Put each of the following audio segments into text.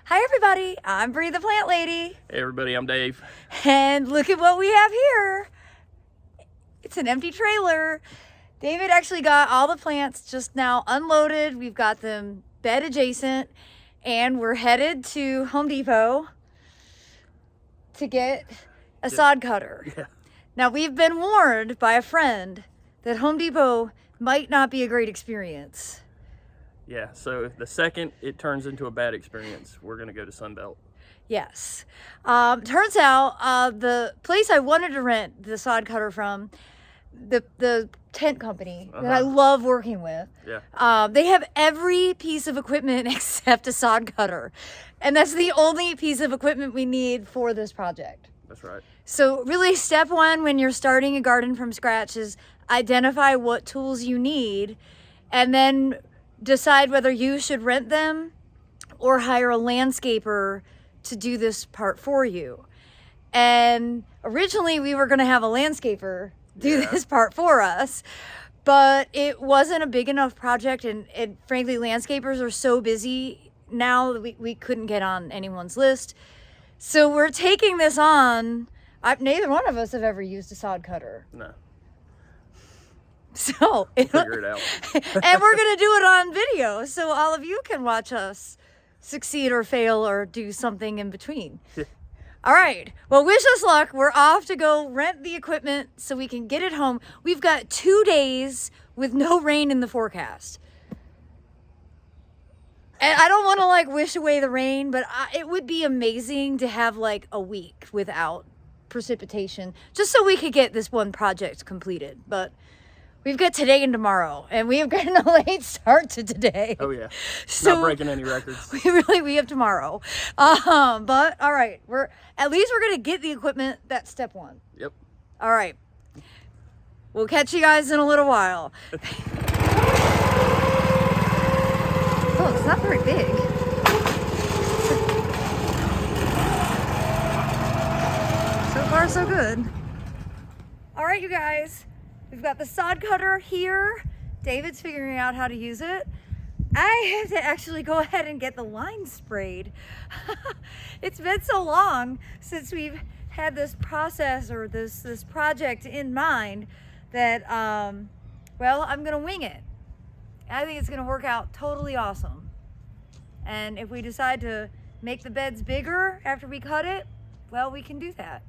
Hi everybody, I'm Bree the Plant Lady. Hey everybody, I'm Dave. And look at what we have here. It's an empty trailer. David actually got all the plants just now unloaded. We've got them bed adjacent and we're headed to Home Depot to get a sod cutter. Yeah. Now we've been warned by a friend that Home Depot might not be a great experience. Yeah, so the second it turns into a bad experience, we're going to go to Sunbelt. Yes. Turns out the place I wanted to rent the sod cutter from, the tent company that I love working with, they have every piece of equipment except a sod cutter. And that's the only piece of equipment we need for this project. That's right. So really step one when you're starting a garden from scratch is identify what tools you need and then decide whether you should rent them or hire a landscaper to do this part for you. And originally we were going to have a landscaper do this part for us, but it wasn't a big enough project, and frankly landscapers are so busy now that we couldn't get on anyone's list. So we're taking this on. Neither one of us have ever used a sod cutter. No. So Figure it out. and we're gonna do it on video so all of you can watch us succeed or fail or do something in between. All right, well, wish us luck. We're off to go rent the equipment so we can get it home. We've got 2 days with no rain in the forecast. And I don't want to wish away the rain, but it would be amazing to have a week without precipitation just so we could get this one project completed. But we've got today and tomorrow, and we have gotten a late start to today. Oh yeah, So not breaking any records. We have tomorrow. But all right, at least we're gonna get the equipment. That's step one. Yep. All right, we'll catch you guys in a little while. Oh, it's not very big. So far, so good. All right, you guys. We've got the sod cutter here. David's figuring out how to use it. I have to actually go ahead and get the line sprayed. It's been so long since we've had this process or this project in mind that, well, I'm gonna wing it. I think it's gonna work out totally awesome. And if we decide to make the beds bigger after we cut it, well, we can do that.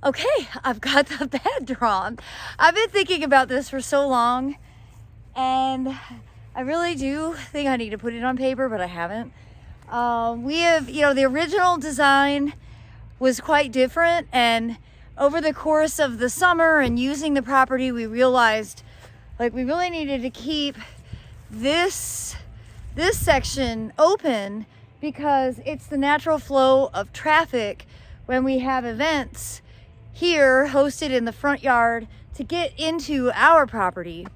Okay, I've got the bed drawn. I've been thinking about this for so long, and I really do think I need to put it on paper, but I haven't. We have, the original design was quite different, and over the course of the summer and using the property, we realized we really needed to keep this section open because it's the natural flow of traffic when we have events here hosted in the front yard to get into our property.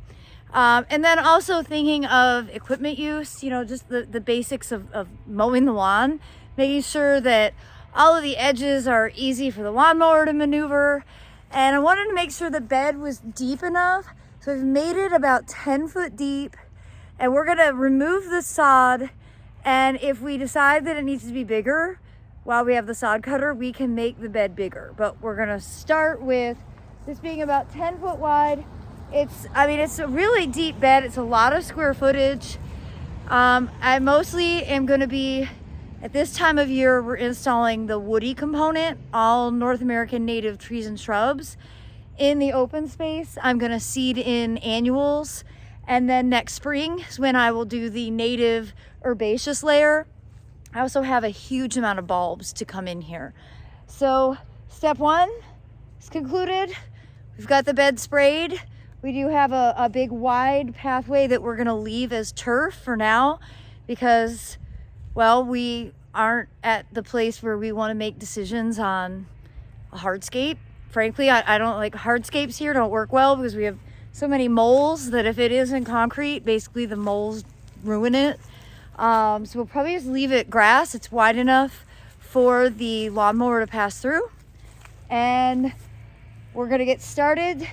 And then also thinking of equipment use, just the basics of mowing the lawn, making sure that all of the edges are easy for the lawnmower to maneuver. And I wanted to make sure the bed was deep enough. So we've made it about 10 foot deep, and we're gonna remove the sod. And if we decide that it needs to be bigger, while we have the sod cutter, we can make the bed bigger. But we're gonna start with this being about 10 foot wide. It's a really deep bed. It's a lot of square footage. I mostly am gonna be, at this time of year, we're installing the woody component, all North American native trees and shrubs. In the open space, I'm gonna seed in annuals. And then next spring is when I will do the native herbaceous layer. I also have a huge amount of bulbs to come in here. So step one is concluded. We've got the bed sprayed. We do have a big wide pathway that we're gonna leave as turf for now because, well, we aren't at the place where we wanna make decisions on a hardscape. Frankly, I don't like hardscapes here, don't work well because we have so many moles that if it isn't concrete, basically the moles ruin it. So we'll probably just leave it grass. It's wide enough for the lawnmower to pass through. And we're gonna get started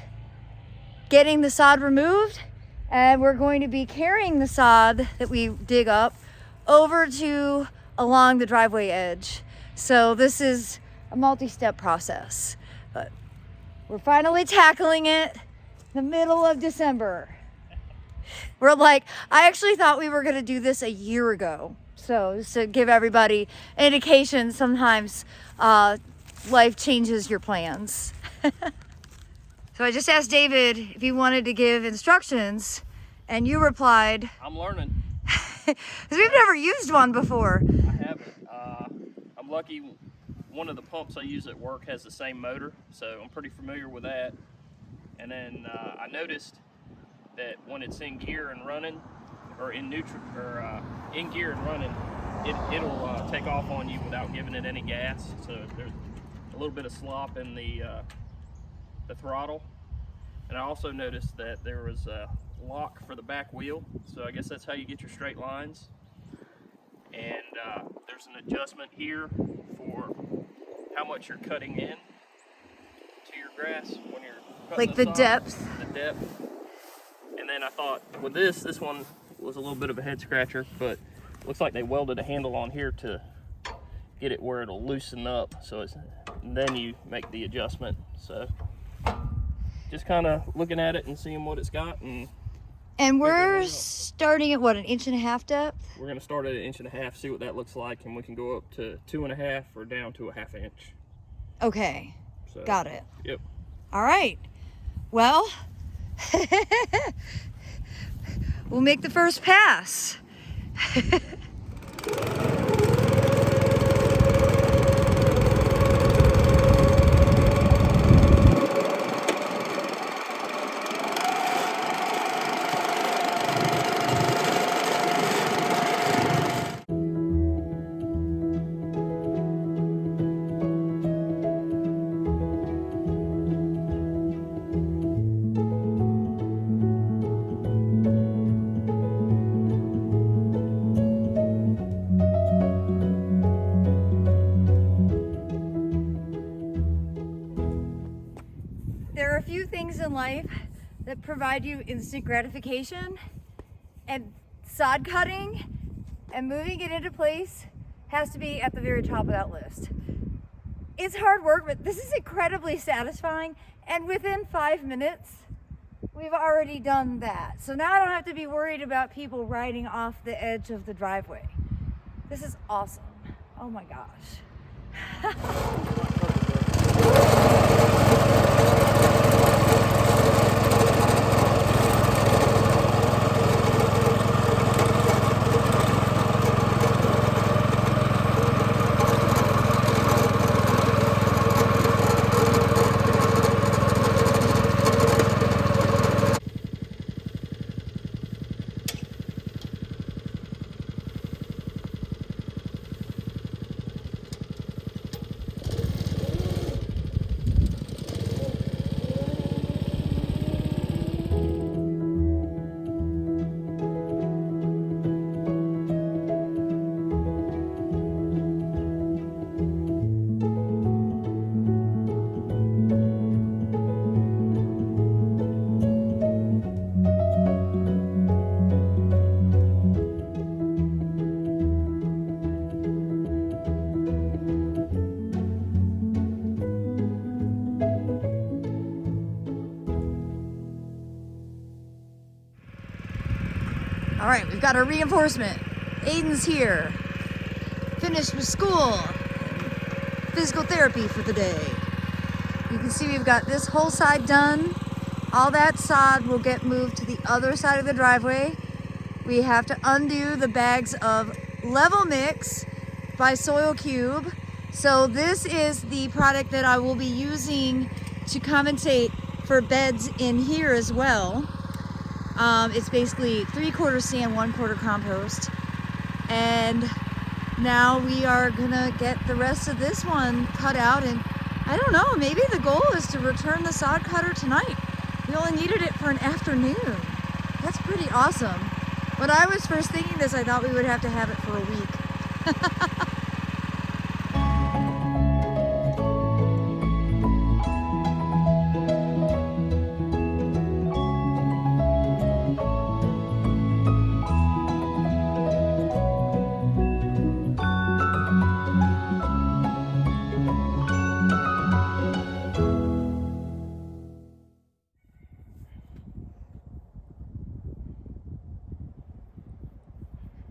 getting the sod removed, and we're going to be carrying the sod that we dig up over to along the driveway edge. So this is a multi-step process, but we're finally tackling it in the middle of December. We're like, I actually thought we were gonna do this a year ago. So just to give everybody an indication, sometimes life changes your plans. So I just asked David if he wanted to give instructions, and you replied, I'm learning. because we've never used one before. I haven't. I'm lucky one of the pumps I use at work has the same motor, so I'm pretty familiar with that. And then I noticed that when it's in gear and running, or in neutral, or in gear and running, it'll take off on you without giving it any gas. So there's a little bit of slop in the throttle. And I also noticed that there was a lock for the back wheel, so I guess that's how you get your straight lines. And there's an adjustment here for how much you're cutting in to your grass when you're cutting Like the depth. The depth. And then I thought with this one was a little bit of a head scratcher, but looks like they welded a handle on here to get it where it'll loosen up, so then you make the adjustment. So just kind of looking at it and seeing what it's got. And we're starting at what, 1.5 inch depth? We're gonna start at 1.5 inches, see what that looks like, and we can go up to 2.5 or down to 1/2 inch. Okay, So, got it. Yep. All right, well, we'll make the first pass. There are a few things in life that provide you instant gratification, and sod cutting and moving it into place has to be at the very top of that list. It's hard work, but this is incredibly satisfying, and within 5 minutes, we've already done that. So now I don't have to be worried about people riding off the edge of the driveway. This is awesome. Oh my gosh. All right, we've got our reinforcement. Aiden's here. Finished with school. Physical therapy for the day. You can see we've got this whole side done. All that sod will get moved to the other side of the driveway. We have to undo the bags of Level Mix by Soil Cube. So this is the product that I will be using to compensate for beds in here as well. It's basically 3/4 sand, 1/4 compost. And now we are gonna get the rest of this one cut out, and I don't know, maybe the goal is to return the sod cutter tonight. We only needed it for an afternoon. That's pretty awesome. When I was first thinking this, I thought we would have to have it for a week.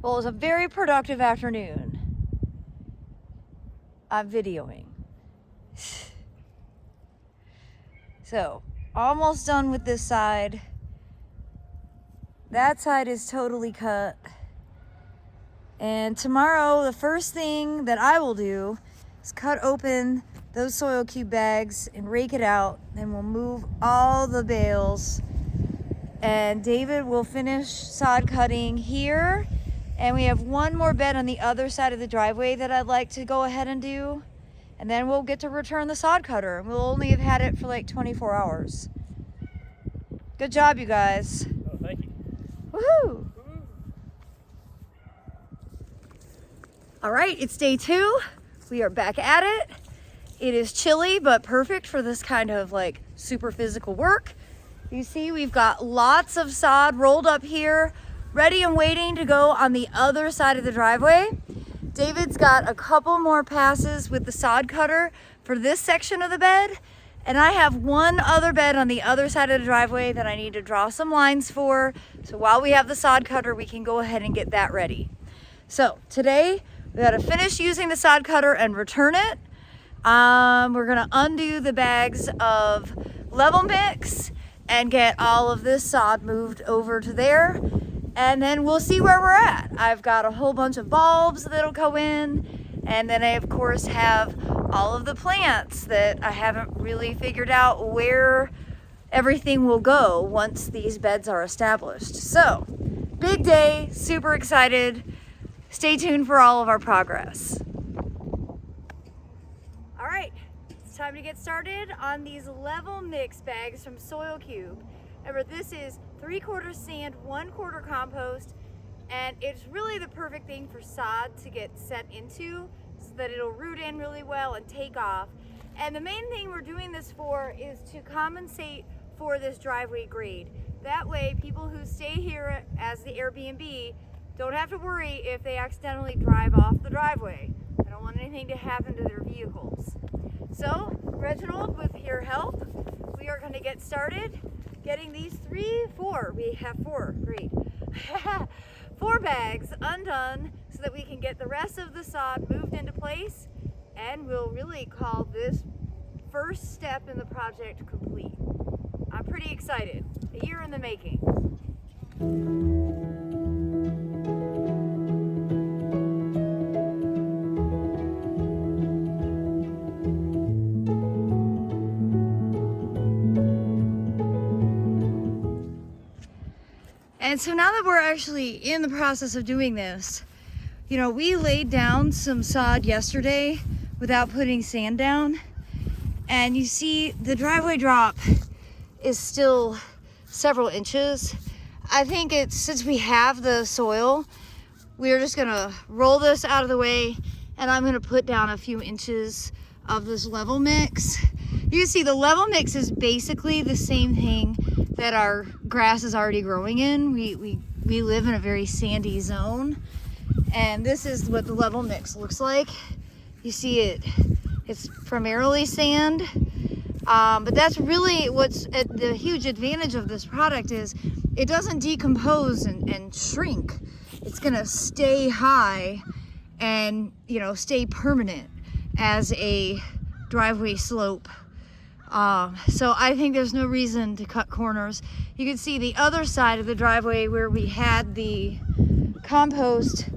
Well, it was a very productive afternoon. I'm videoing. So, almost done with this side. That side is totally cut. And tomorrow, the first thing that I will do is cut open those soil cube bags and rake it out. Then we'll move all the bales. And David will finish sod cutting here. And we have one more bed on the other side of the driveway that I'd like to go ahead and do. And then we'll get to return the sod cutter. We'll only have had it for like 24 hours. Good job, you guys. Oh, thank you. Woohoo! All right, it's day 2. We are back at it. It is chilly, but perfect for this kind of like super physical work. You see, we've got lots of sod rolled up here, ready and waiting to go on the other side of the driveway. David's got a couple more passes with the sod cutter for this section of the bed. And I have one other bed on the other side of the driveway that I need to draw some lines for. So while we have the sod cutter, we can go ahead and get that ready. So today, we gotta finish using the sod cutter and return it. We're gonna undo the bags of level mix and get all of this sod moved over to there. And then we'll see where we're at. I've got a whole bunch of bulbs that'll go in. And then I, of course, have all of the plants that I haven't really figured out where everything will go once these beds are established. So, big day, super excited. Stay tuned for all of our progress. All right, it's time to get started on these level mix bags from Soil Cube. Remember, this is 3/4 sand, 1/4 compost, and it's really the perfect thing for sod to get set into so that it'll root in really well and take off. And the main thing we're doing this for is to compensate for this driveway grade. That way, people who stay here as the Airbnb don't have to worry if they accidentally drive off the driveway. I don't want anything to happen to their vehicles. So, Reginald, with your help, we are going to get started getting these we have 4, great. 4 bags undone so that we can get the rest of the sod moved into place, and we'll really call this first step in the project complete. I'm pretty excited. A year in the making. And so now that we're actually in the process of doing this, you know, we laid down some sod yesterday without putting sand down. And you see the driveway drop is still several inches. I think it's, since we have the soil, we're just gonna roll this out of the way, and I'm gonna put down a few inches of this level mix. You can see the level mix is basically the same thing that our grass is already growing in. We live in a very sandy zone, and this is what the level mix looks like. You see it's primarily sand, but that's really what's the huge advantage of this product is it doesn't decompose and shrink. It's gonna stay high and, you know, stay permanent as a driveway slope. So I think there's no reason to cut corners. You can see the other side of the driveway where we had the compost,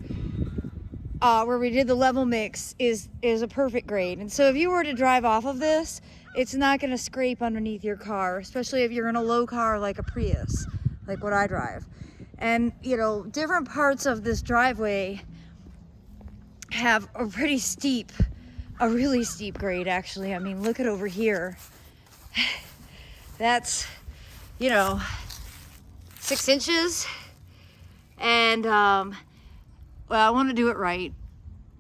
where we did the level mix is a perfect grade. And so if you were to drive off of this, it's not gonna scrape underneath your car, especially if you're in a low car like a Prius, like what I drive. And, you know, different parts of this driveway have a really steep grade, actually. I mean, look at over here. That's, you know, 6 inches. And, well, I want to do it right.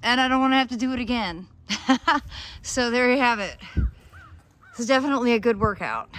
And I don't want to have to do it again. So there you have it. This is definitely a good workout.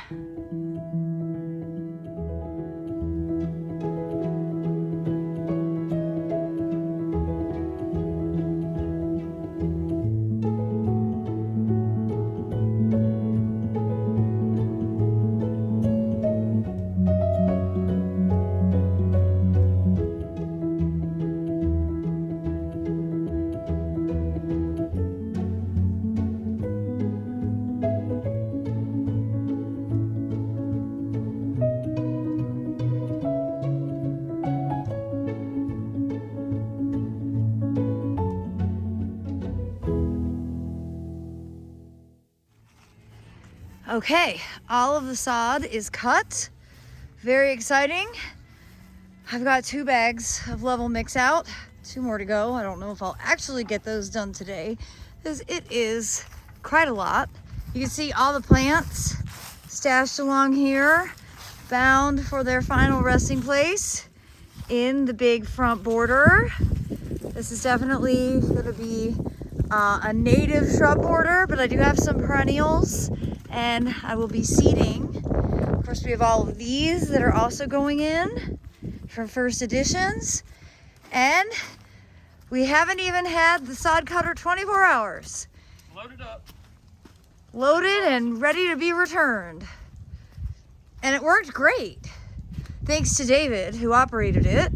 Okay, all of the sod is cut. Very exciting. I've got 2 bags of level mix out, 2 more to go. I don't know if I'll actually get those done today, because it is quite a lot. You can see all the plants stashed along here, bound for their final resting place in the big front border. This is definitely going to be a native shrub border, but I do have some perennials and I will be seeding. Of course, we have all of these that are also going in from First Editions, and we haven't even had the sod cutter 24 hours. Loaded up. Loaded and ready to be returned. And it worked great. Thanks to David, who operated it.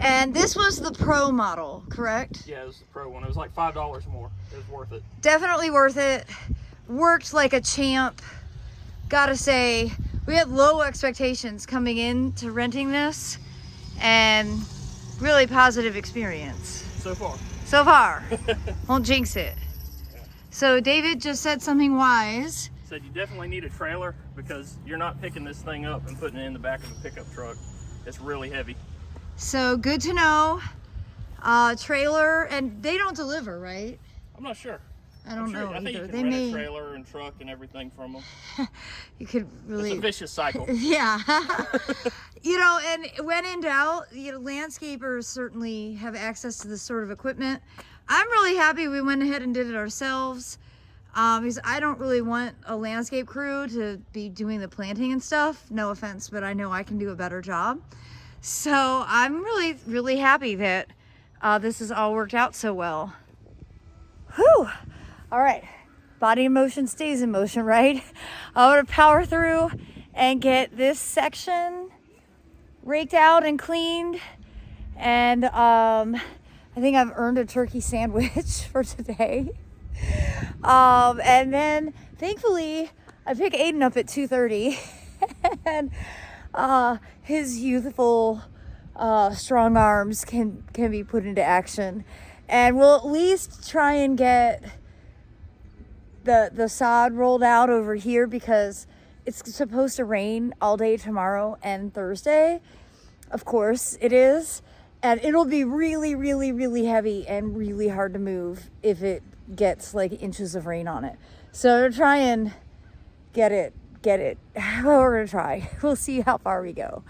And this was the Pro model, correct? Yeah, it was the Pro one. It was like $5 more. It was worth it. Definitely worth it. Worked like a champ. Gotta say, we had low expectations coming into renting this, and really positive experience. So far. So far. Won't jinx it. So David just said something wise. Said you definitely need a trailer because you're not picking this thing up and putting it in the back of a pickup truck. It's really heavy. So good to know. Trailer, and they don't deliver, right? I'm not sure. I don't know I think either. you They can rent may. a trailer and truck and everything from them. You could really. It's a vicious cycle. Yeah. You know, and when in doubt, you know, landscapers certainly have access to this sort of equipment. I'm really happy we went ahead and did it ourselves, because I don't really want a landscape crew to be doing the planting and stuff. No offense, but I know I can do a better job. So I'm really, really happy that this has all worked out so well. Whew. All right. Body in motion stays in motion, right? I'm going to power through and get this section raked out and cleaned. And I think I've earned a turkey sandwich for today. And then thankfully I pick Aiden up at 2:30 and his youthful strong arms can be put into action, and we'll at least try and get the sod rolled out over here, because it's supposed to rain all day tomorrow and Thursday. Of course it is, and it'll be really, really, really heavy and really hard to move if it gets like inches of rain on it. So to try and get it. Well, we're gonna try. We'll see how far we go.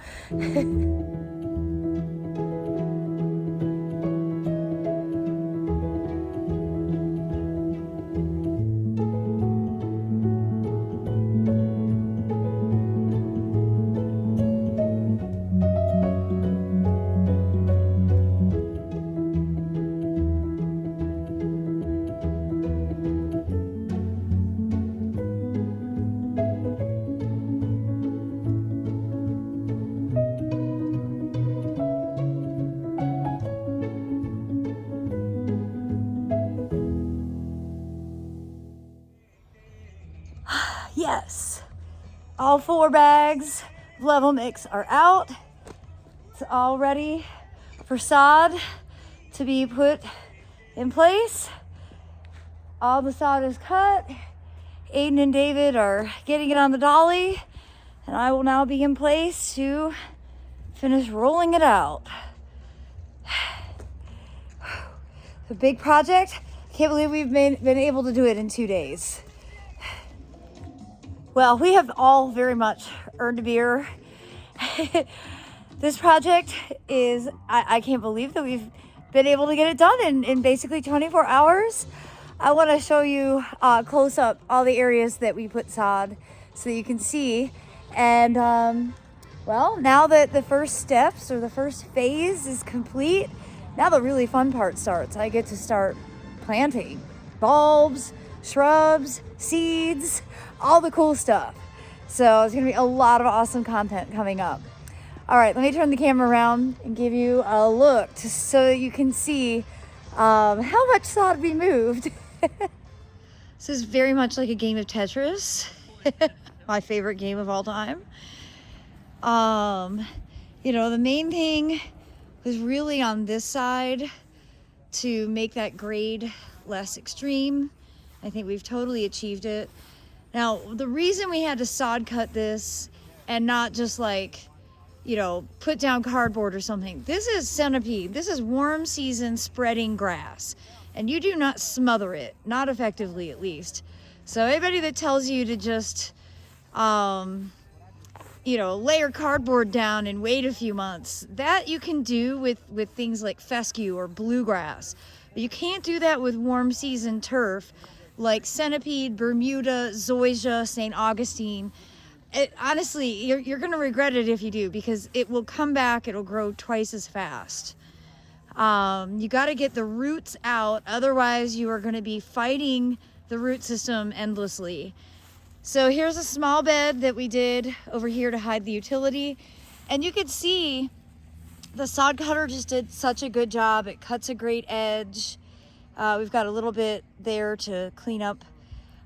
Yes, all 4 bags of level mix are out. It's all ready for sod to be put in place. All the sod is cut. Aiden and David are getting it on the dolly, and I will now be in place to finish rolling it out. The big project. Can't believe we've been able to do it in 2 days. Well, we have all very much earned a beer. This project is, I can't believe that we've been able to get it done in basically 24 hours. I want to show you close up all the areas that we put sod so you can see. And well, now that the first steps or the first phase is complete, now the really fun part starts. I get to start planting bulbs, shrubs, seeds, all the cool stuff. So it's gonna be a lot of awesome content coming up. All right, let me turn the camera around and give you a look so that you can see how much sod we moved. This is very much like a game of Tetris. My favorite game of all time. You know, the main thing was really on this side to make that grade less extreme. I think we've totally achieved it. Now, the reason we had to sod cut this and not just like, you know, put down cardboard or something. This is centipede. This is warm season spreading grass. And you do not smother it, not effectively at least. So anybody that tells you to just, you know, layer cardboard down and wait a few months, that you can do with things like fescue or bluegrass. But you can't do that with warm season turf like centipede, Bermuda, zoysia, St. Augustine. Honestly, you're going to regret it if you do, because it will come back. It'll grow twice as fast. You got to get the roots out. Otherwise, you are going to be fighting the root system endlessly. So here's a small bed that we did over here to hide the utility. And you can see the sod cutter just did such a good job. It cuts a great edge. We've got a little bit there to clean up.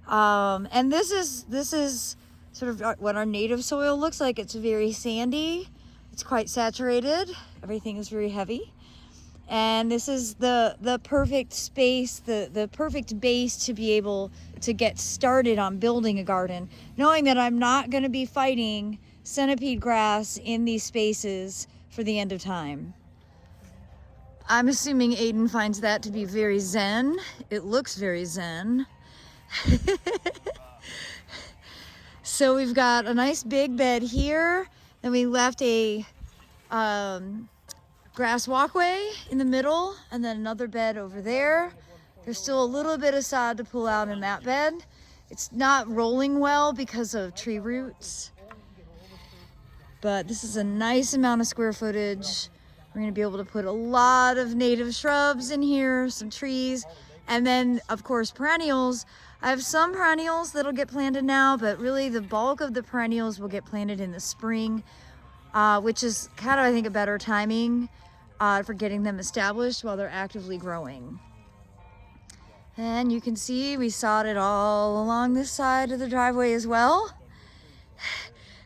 And this is sort of what our native soil looks like. It's very sandy. It's quite saturated. Everything is very heavy. And this is the perfect space, the perfect base to be able to get started on building a garden, knowing that I'm not going to be fighting centipede grass in these spaces for the end of time. I'm assuming Aiden finds that to be very zen. It looks very zen. So we've got a nice big bed here. Then we left a grass walkway in the middle, and then another bed over there. There's still a little bit of sod to pull out in that bed. It's not rolling well because of tree roots, but this is a nice amount of square footage. We're gonna be able to put a lot of native shrubs in here, some trees, and then of course perennials. I have some perennials that'll get planted now, but really the bulk of the perennials will get planted in the spring, which is kind of, I think, a better timing for getting them established while they're actively growing. And you can see we sod it all along this side of the driveway as well.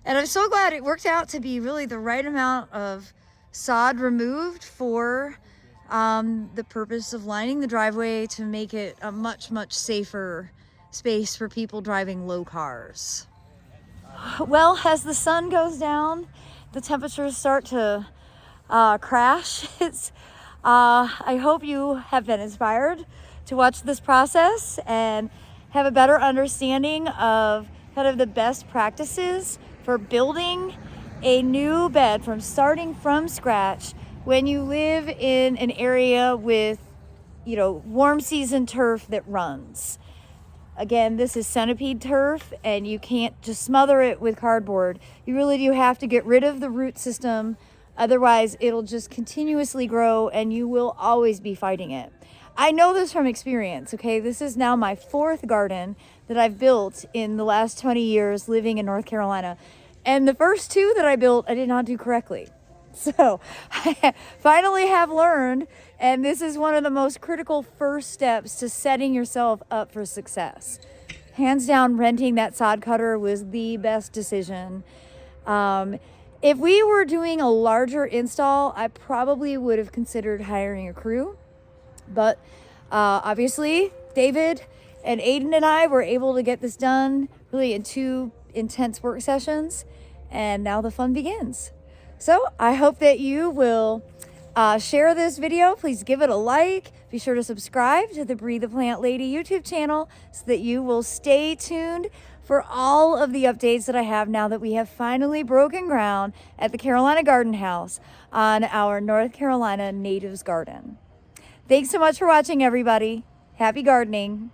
And I'm so glad it worked out to be really the right amount of sod removed for the purpose of lining the driveway to make it a much, much safer space for people driving low cars. Well, as the sun goes down, the temperatures start to crash. I hope you have been inspired to watch this process and have a better understanding of kind of the best practices for building a new bed from starting from scratch when you live in an area with, you know, warm season turf that runs. Again, this is centipede turf, and you can't just smother it with cardboard. You really do have to get rid of the root system. Otherwise, it'll just continuously grow and you will always be fighting it. I know this from experience, okay? This is now my 4th garden that I've built in the last 20 years living in North Carolina. And the first 2 that I built, I did not do correctly. So I finally have learned, and this is one of the most critical first steps to setting yourself up for success. Hands down, renting that sod cutter was the best decision. If we were doing a larger install, I probably would have considered hiring a crew. But obviously, David and Aiden and I were able to get this done really in 2 intense work sessions, and now the fun begins. So I hope that you will share this video. Please give it a like. Be sure to subscribe to the Breathe the Plant Lady YouTube channel so that you will stay tuned for all of the updates that I have now that we have finally broken ground at the Carolina Garden House on our North Carolina Natives Garden. Thanks so much for watching, everybody. Happy gardening.